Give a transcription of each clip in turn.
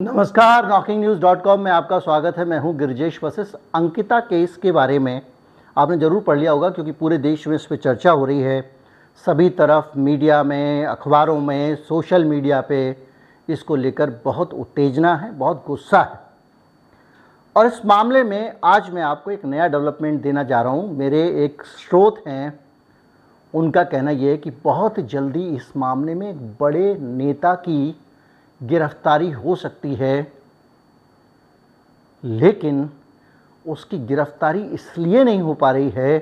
नमस्कार, knocking-news.com में आपका स्वागत है। मैं हूं गिरजेश वशिष्ठ। अंकिता केस के बारे में आपने ज़रूर पढ़ लिया होगा क्योंकि पूरे देश में इस पर चर्चा हो रही है। सभी तरफ मीडिया में, अखबारों में, सोशल मीडिया पे इसको लेकर बहुत उत्तेजना है, बहुत गुस्सा है। और इस मामले में आज मैं आपको एक नया डेवलपमेंट देना जा रहा हूं। मेरे एक स्रोत हैं, उनका कहना यह है कि बहुत जल्दी इस मामले में एक बड़े नेता की गिरफ्तारी हो सकती है, लेकिन उसकी गिरफ्तारी इसलिए नहीं हो पा रही है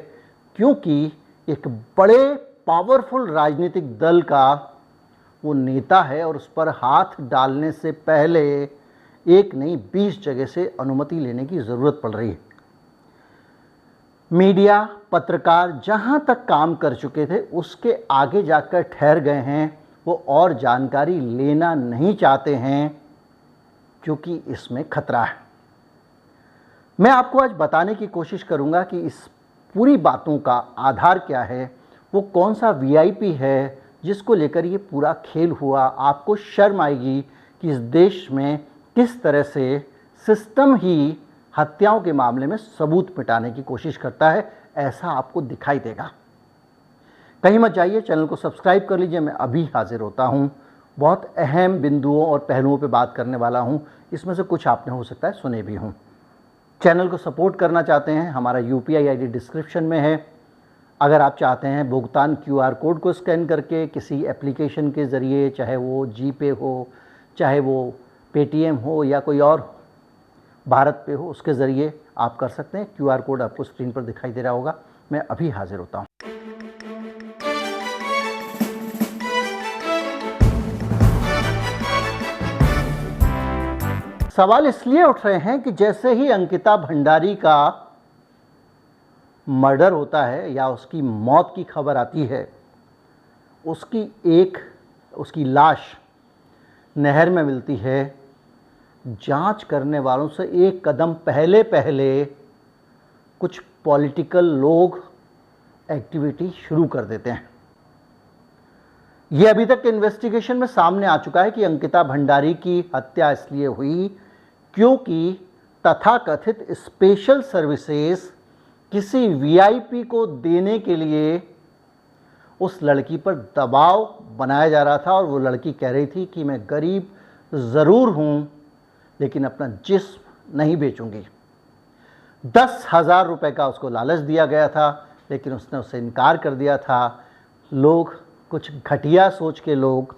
क्योंकि एक बड़े पावरफुल राजनीतिक दल का वो नेता है और उस पर हाथ डालने से पहले एक नहीं 20 जगह से अनुमति लेने की ज़रूरत पड़ रही है। मीडिया, पत्रकार जहां तक काम कर चुके थे उसके आगे जाकर ठहर गए हैं। वो और जानकारी लेना नहीं चाहते हैं क्योंकि इसमें खतरा है। मैं आपको आज बताने की कोशिश करूंगा कि इस पूरी बातों का आधार क्या है, वो कौन सा वीआईपी है जिसको लेकर ये पूरा खेल हुआ। आपको शर्म आएगी कि इस देश में किस तरह से सिस्टम ही हत्याओं के मामले में सबूत मिटाने की कोशिश करता है, ऐसा आपको दिखाई देगा। कहीं मत जाइए, चैनल को सब्सक्राइब कर लीजिए। मैं अभी हाजिर होता हूं। बहुत अहम बिंदुओं और पहलुओं पे बात करने वाला हूं। इसमें से कुछ आपने हो सकता है सुने भी हों। चैनल को सपोर्ट करना चाहते हैं, हमारा यूपीआई आईडी डिस्क्रिप्शन में है। अगर आप चाहते हैं भुगतान क्यूआर कोड को स्कैन करके किसी एप्लीकेशन के ज़रिए, चाहे वो जीपे हो, चाहे वो पेटीएम हो या कोई और भारत पे हो, उसके ज़रिए आप कर सकते हैं। क्यूआर कोड आपको स्क्रीन पर दिखाई दे रहा होगा। मैं अभी हाजिर होता हूँ। सवाल इसलिए उठ रहे हैं कि जैसे ही अंकिता भंडारी का मर्डर होता है या उसकी मौत की खबर आती है, उसकी लाश नहर में मिलती है, जांच करने वालों से एक कदम पहले कुछ पॉलिटिकल लोग एक्टिविटी शुरू कर देते हैं। यह अभी तक इन्वेस्टिगेशन में सामने आ चुका है कि अंकिता भंडारी की हत्या इसलिए हुई क्योंकि तथाकथित स्पेशल सर्विसेज किसी वीआईपी को देने के लिए उस लड़की पर दबाव बनाया जा रहा था और वो लड़की कह रही थी कि मैं गरीब ज़रूर हूँ लेकिन अपना जिस्म नहीं बेचूंगी। 10,000 रुपये का उसको लालच दिया गया था, लेकिन उसने उससे इनकार कर दिया था। लोग, कुछ घटिया सोच के लोग,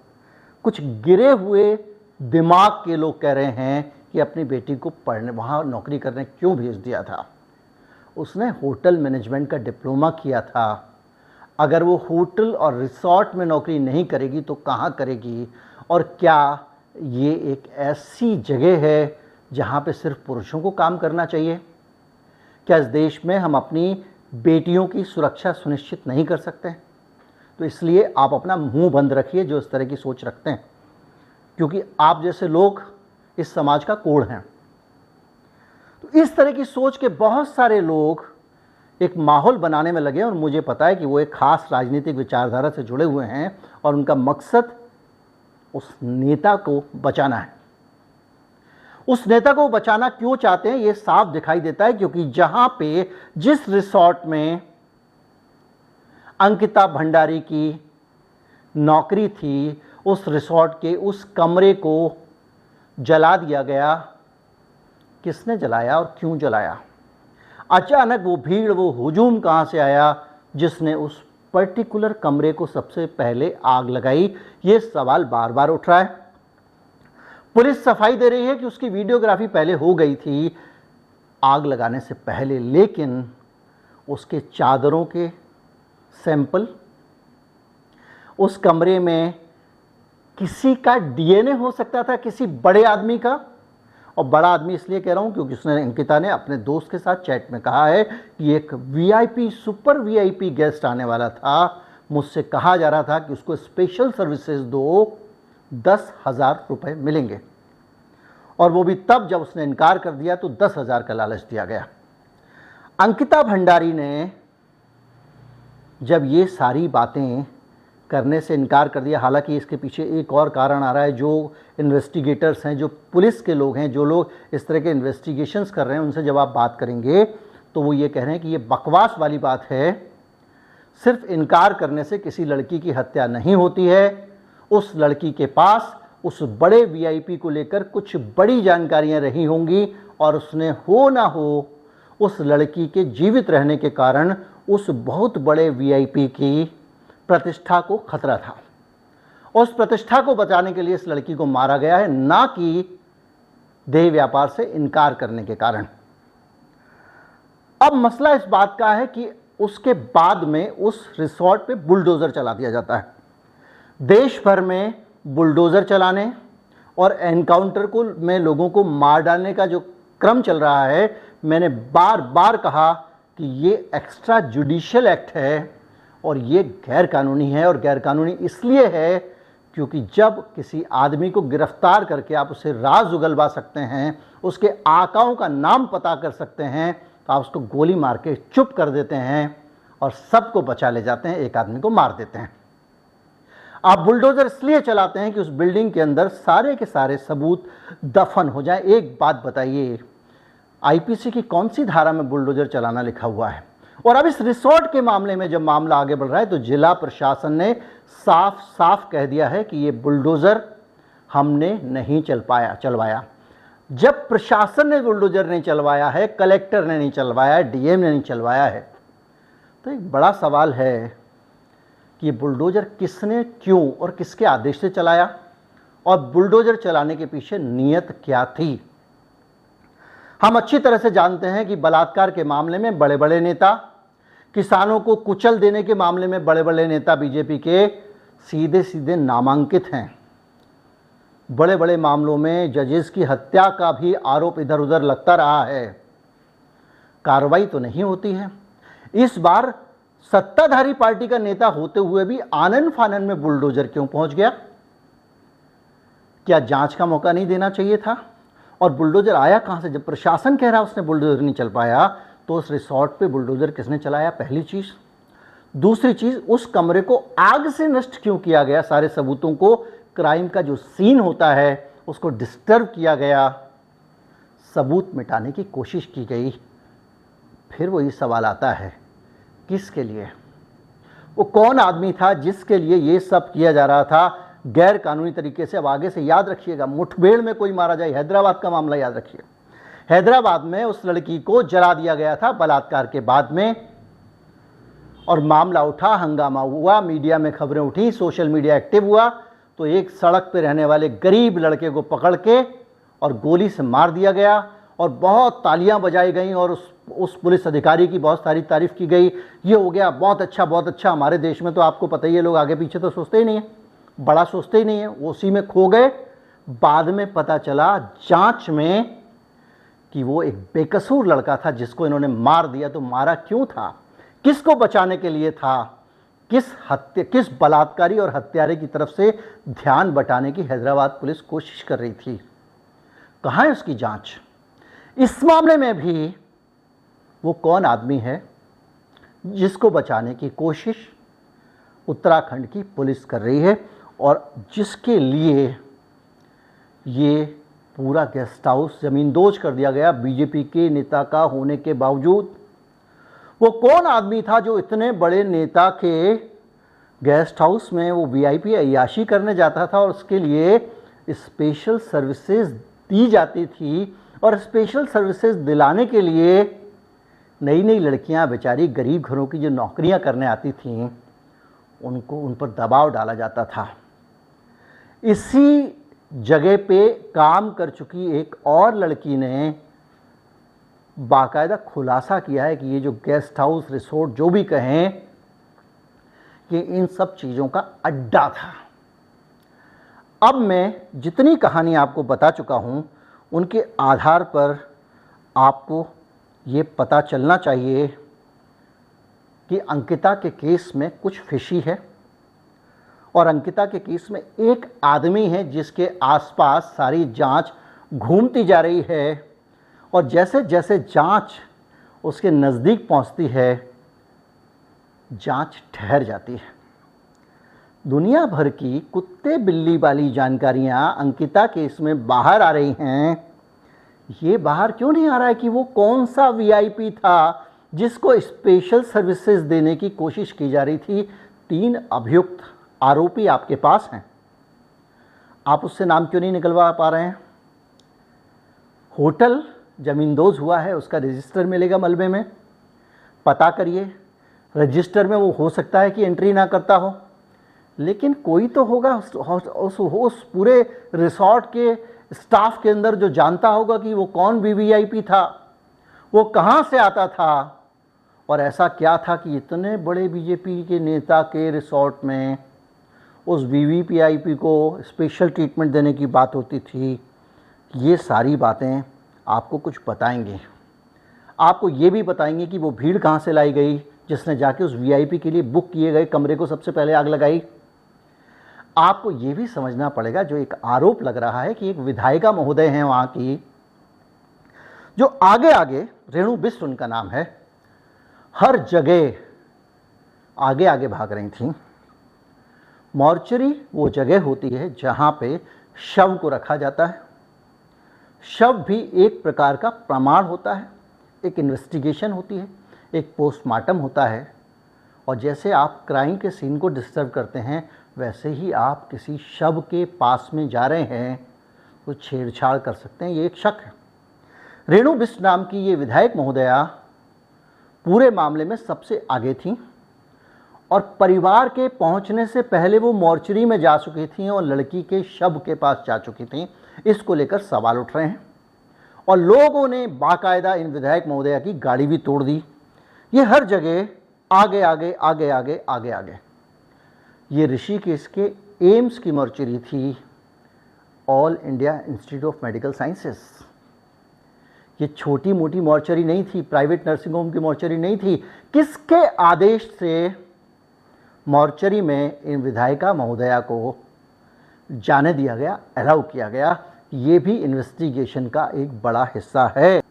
कुछ गिरे हुए दिमाग के लोग कह रहे हैं कि अपनी बेटी को पढ़ने, वहाँ नौकरी करने क्यों भेज दिया था। उसने होटल मैनेजमेंट का डिप्लोमा किया था। अगर वो होटल और रिसॉर्ट में नौकरी नहीं करेगी तो कहाँ करेगी? और क्या ये एक ऐसी जगह है जहाँ पे सिर्फ पुरुषों को काम करना चाहिए? क्या इस देश में हम अपनी बेटियों की सुरक्षा सुनिश्चित नहीं कर सकते? तो इसलिए आप अपना मुंह बंद रखिए जो इस तरह की सोच रखते हैं, क्योंकि आप जैसे लोग इस समाज का कोढ़ हैं। तो इस तरह की सोच के बहुत सारे लोग एक माहौल बनाने में लगे और मुझे पता है कि वो एक खास राजनीतिक विचारधारा से जुड़े हुए हैं और उनका मकसद उस नेता को बचाना है। उस नेता को बचाना क्यों चाहते हैं ये साफ दिखाई देता है, क्योंकि जहां पे, जिस रिसॉर्ट में अंकिता भंडारी की नौकरी थी, उस रिसॉर्ट के उस कमरे को जला दिया गया। किसने जलाया और क्यों जलाया? अचानक वो भीड़, वो हुजूम कहां से आया जिसने उस पर्टिकुलर कमरे को सबसे पहले आग लगाई? ये सवाल बार बार उठ रहा है। पुलिस सफाई दे रही है कि उसकी वीडियोग्राफी पहले हो गई थी आग लगाने से पहले, लेकिन उसके चादरों के सैंपल, उस कमरे में किसी का डीएनए हो सकता था, किसी बड़े आदमी का। और बड़ा आदमी इसलिए कह रहा हूं क्योंकि उसने, अंकिता ने अपने दोस्त के साथ चैट में कहा है कि एक वीआईपी, सुपर वीआईपी गेस्ट आने वाला था। मुझसे कहा जा रहा था कि उसको स्पेशल सर्विसेज दो, 10,000 रुपये मिलेंगे। और वो भी तब जब उसने इनकार कर दिया तो 10,000 का लालच दिया गया। अंकिता भंडारी ने जब ये सारी बातें करने से इनकार कर दिया। हालांकि इसके पीछे एक और कारण आ रहा है। जो इन्वेस्टिगेटर्स हैं, जो पुलिस के लोग हैं, जो लोग इस तरह के इन्वेस्टिगेशंस कर रहे हैं, उनसे जब आप बात करेंगे तो वो ये कह रहे हैं कि ये बकवास वाली बात है। सिर्फ इनकार करने से किसी लड़की की हत्या नहीं होती है। उस लड़की के पास उस बड़े वीआईपी को लेकर कुछ बड़ी जानकारियां रही होंगी और उसने हो ना हो उस लड़की के जीवित रहने के कारण उस बहुत बड़े वीआईपी की प्रतिष्ठा को खतरा था। उस प्रतिष्ठा को बचाने के लिए इस लड़की को मारा गया है, ना कि देह व्यापार से इनकार करने के कारण। अब मसला इस बात का है कि उसके बाद में उस रिसोर्ट पे बुलडोजर चला दिया जाता है। देश भर में बुलडोजर चलाने और एनकाउंटर को में लोगों को मार डालने का जो क्रम चल रहा है, मैंने बार बार कहा कि ये एक्स्ट्रा जुडिशियल एक्ट है और ये गैर कानूनी है। और गैर कानूनी इसलिए है क्योंकि जब किसी आदमी को गिरफ्तार करके आप उसे राज उगलवा सकते हैं, उसके आकाओं का नाम पता कर सकते हैं, तो आप उसको गोली मार के चुप कर देते हैं और सबको बचा ले जाते हैं, एक आदमी को मार देते हैं। आप बुलडोजर इसलिए चलाते हैं कि उस बिल्डिंग के अंदर सारे के सारे सबूत दफन हो जाए। एक बात बताइए, आईपीसी की कौन सी धारा में बुलडोजर चलाना लिखा हुआ है? और अब इस रिसोर्ट के मामले में जब मामला आगे बढ़ रहा है तो जिला प्रशासन ने साफ साफ कह दिया है कि ये बुलडोजर हमने नहीं चलवाया। जब प्रशासन ने बुलडोजर नहीं चलवाया है, कलेक्टर ने नहीं चलवाया है, डीएम ने नहीं चलवाया है, तो एक बड़ा सवाल है कि ये बुलडोजर किसने, क्यों और किसके आदेश से चलाया और बुलडोजर चलाने के पीछे नीयत क्या थी। हम अच्छी तरह से जानते हैं कि बलात्कार के मामले में बड़े बड़े नेता, किसानों को कुचल देने के मामले में बड़े बड़े नेता बीजेपी के सीधे सीधे नामांकित हैं। बड़े बड़े मामलों में जजेस की हत्या का भी आरोप इधर उधर लगता रहा है, कार्रवाई तो नहीं होती है। इस बार सत्ताधारी पार्टी का नेता होते हुए भी आनन फानन में बुलडोजर क्यों पहुंच गया? क्या जांच का मौका नहीं देना चाहिए था? और बुलडोजर आया कहां से? जब प्रशासन कह रहा उसने बुलडोजर नहीं चल पाया, तो उस रिसोर्ट पे बुलडोजर किसने चलाया? पहली चीज। दूसरी चीज, उस कमरे को आग से नष्ट क्यों किया गया? सारे सबूतों को, क्राइम का जो सीन होता है उसको डिस्टर्ब किया गया, सबूत मिटाने की कोशिश की गई। फिर वही सवाल आता है, किसके लिए? वो कौन आदमी था जिसके लिए ये सब किया जा रहा था गैर कानूनी तरीके से? अब आगे से याद रखिएगा, मुठभेड़ में कोई मारा जाए, हैदराबाद का मामला याद रखिए। हैदराबाद में उस लड़की को जला दिया गया था बलात्कार के बाद में, और मामला उठा, हंगामा हुआ, मीडिया में खबरें उठी, सोशल मीडिया एक्टिव हुआ, तो एक सड़क पे रहने वाले गरीब लड़के को पकड़ के और गोली से मार दिया गया और बहुत तालियां बजाई गई और उस पुलिस अधिकारी की बहुत सारी तारीफ की गई। ये हो गया, बहुत अच्छा बहुत अच्छा। हमारे देश में तो आपको पता ही है, लोग आगे पीछे तो सोचते ही नहीं है, बड़ा सोचते ही नहीं है, वो उसी में खो गए। बाद में पता चला जांच में कि वो एक बेकसूर लड़का था जिसको इन्होंने मार दिया। तो मारा क्यों था? किसको बचाने के लिए था? किस बलात्कारी और हत्यारे की तरफ से ध्यान बटाने की हैदराबाद पुलिस कोशिश कर रही थी? कहाँ है उसकी जांच? इस मामले में भी वो कौन आदमी है जिसको बचाने की कोशिश उत्तराखंड की पुलिस कर रही है और जिसके लिए ये पूरा गेस्ट हाउस ज़मींदोज कर दिया गया बीजेपी के नेता का होने के बावजूद? वो कौन आदमी था जो इतने बड़े नेता के गेस्ट हाउस में वो वीआईपी अय्याशी करने जाता था और उसके लिए स्पेशल सर्विसेज दी जाती थी, और स्पेशल सर्विसेज दिलाने के लिए नई नई लड़कियां बेचारी गरीब घरों की जो नौकरियां करने आती थीं उनको उन पर दबाव डाला जाता था। इसी जगह पे काम कर चुकी एक और लड़की ने बाकायदा खुलासा किया है कि ये जो गेस्ट हाउस, रिसोर्ट, जो भी कहें, कि इन सब चीज़ों का अड्डा था। अब मैं जितनी कहानी आपको बता चुका हूँ उनके आधार पर आपको ये पता चलना चाहिए कि अंकिता के केस में कुछ फिशी है और अंकिता के केस में एक आदमी है जिसके आसपास सारी जांच घूमती जा रही है, और जैसे जैसे जांच उसके नज़दीक पहुंचती है जांच ठहर जाती है। दुनिया भर की कुत्ते बिल्ली वाली जानकारियां अंकिता केस में बाहर आ रही हैं। ये बाहर क्यों नहीं आ रहा है कि वो कौन सा वीआईपी था जिसको स्पेशल सर्विसेज देने की कोशिश की जा रही थी। 3 अभियुक्त आरोपी आपके पास हैं, आप उससे नाम क्यों नहीं निकलवा पा रहे हैं? होटल जमींदोज हुआ है, उसका रजिस्टर मिलेगा मलबे में, पता करिए। रजिस्टर में वो हो सकता है कि एंट्री ना करता हो, लेकिन कोई तो होगा उस पूरे रिसॉर्ट के स्टाफ के अंदर जो जानता होगा कि वो कौन वीवीआईपी था, वो कहाँ से आता था और ऐसा क्या था कि इतने बड़े बीजेपी के नेता के रिसॉर्ट में उस वीवीआईपी को स्पेशल ट्रीटमेंट देने की बात होती थी। ये सारी बातें आपको कुछ बताएंगे। आपको ये भी बताएंगे कि वो भीड़ कहाँ से लाई गई जिसने जाके उस वीआईपी के लिए बुक किए गए कमरे को सबसे पहले आग लगाई। आपको ये भी समझना पड़ेगा, जो एक आरोप लग रहा है कि एक विधायिका महोदय हैं वहाँ की, जो आगे आगे, रेणु बिष्ट उनका नाम है, हर जगह आगे आगे भाग रही थी। मॉर्चरी वो जगह होती है जहाँ पे शव को रखा जाता है। शव भी एक प्रकार का प्रमाण होता है, एक इन्वेस्टिगेशन होती है, एक पोस्टमार्टम होता है। और जैसे आप क्राइम के सीन को डिस्टर्ब करते हैं, वैसे ही आप किसी शव के पास में जा रहे हैं तो छेड़छाड़ कर सकते हैं। ये एक शक है। रेणु बिष्ट नाम की ये विधायक महोदया पूरे मामले में सबसे आगे थी और परिवार के पहुंचने से पहले वो मॉर्चरी में जा चुकी थी और लड़की के शव के पास जा चुकी थी। इसको लेकर सवाल उठ रहे हैं और लोगों ने बाकायदा इन विधायक महोदया की गाड़ी भी तोड़ दी। ये हर जगह आगे आगे आगे आगे आगे आगे। ये ऋषिकेश के एम्स की मॉर्चरी थी, all India institute of medical sciences. ये छोटी मोटी मॉर्चरी नहीं थी, प्राइवेट नर्सिंग होम की मॉर्चरी नहीं थी। किसके आदेश से मॉर्चरी में इन विधायिका महोदया को जाने दिया गया, अलाउ किया गया? ये भी इन्वेस्टिगेशन का एक बड़ा हिस्सा है।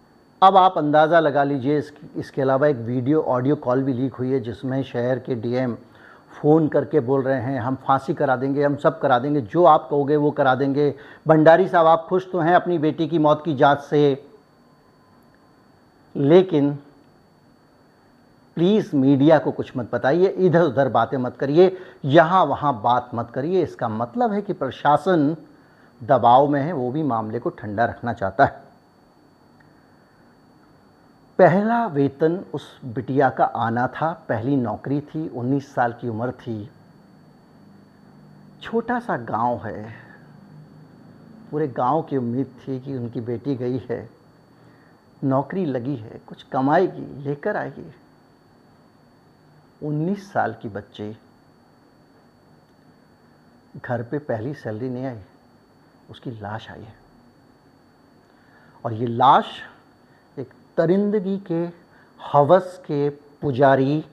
अब आप अंदाज़ा लगा लीजिए, इसके अलावा एक वीडियो ऑडियो कॉल भी लीक हुई है जिसमें शहर के डीएम फ़ोन करके बोल रहे हैं हम फांसी करा देंगे, हम सब करा देंगे, जो आप कहोगे वो करा देंगे। भंडारी साहब आप खुश तो हैं अपनी बेटी की मौत की जांच से, लेकिन प्लीज़ मीडिया को कुछ मत बताइए, इधर उधर बातें मत करिए, यहाँ वहाँ बात मत करिए। इसका मतलब है कि प्रशासन दबाव में है, वो भी मामले को ठंडा रखना चाहता है। पहला वेतन उस बिटिया का आना था, पहली नौकरी थी, 19 साल की उम्र थी। छोटा सा गांव है, पूरे गांव की उम्मीद थी कि उनकी बेटी गई है, नौकरी लगी है, कुछ कमाएगी, लेकर आएगी। 19 साल की बच्ची, घर पे पहली सैलरी नहीं आई, उसकी लाश आई है। और ये लाश एक दरिंदगी के हवस के पुजारी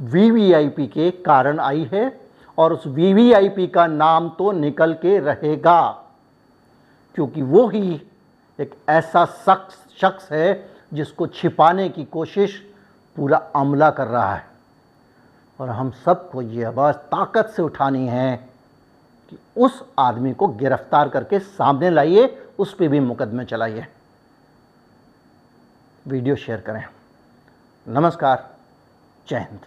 वीवीआईपी के कारण आई है और उस वीवीआईपी का नाम तो निकल के रहेगा, क्योंकि वो ही एक ऐसा शख्स है जिसको छिपाने की कोशिश पूरा अमला कर रहा है। और हम सबको ये आवाज़ ताकत से उठानी है कि उस आदमी को गिरफ्तार करके सामने लाइए, उस पे भी मुकदमे चलाइए। वीडियो शेयर करें। नमस्कार, जय हिंद।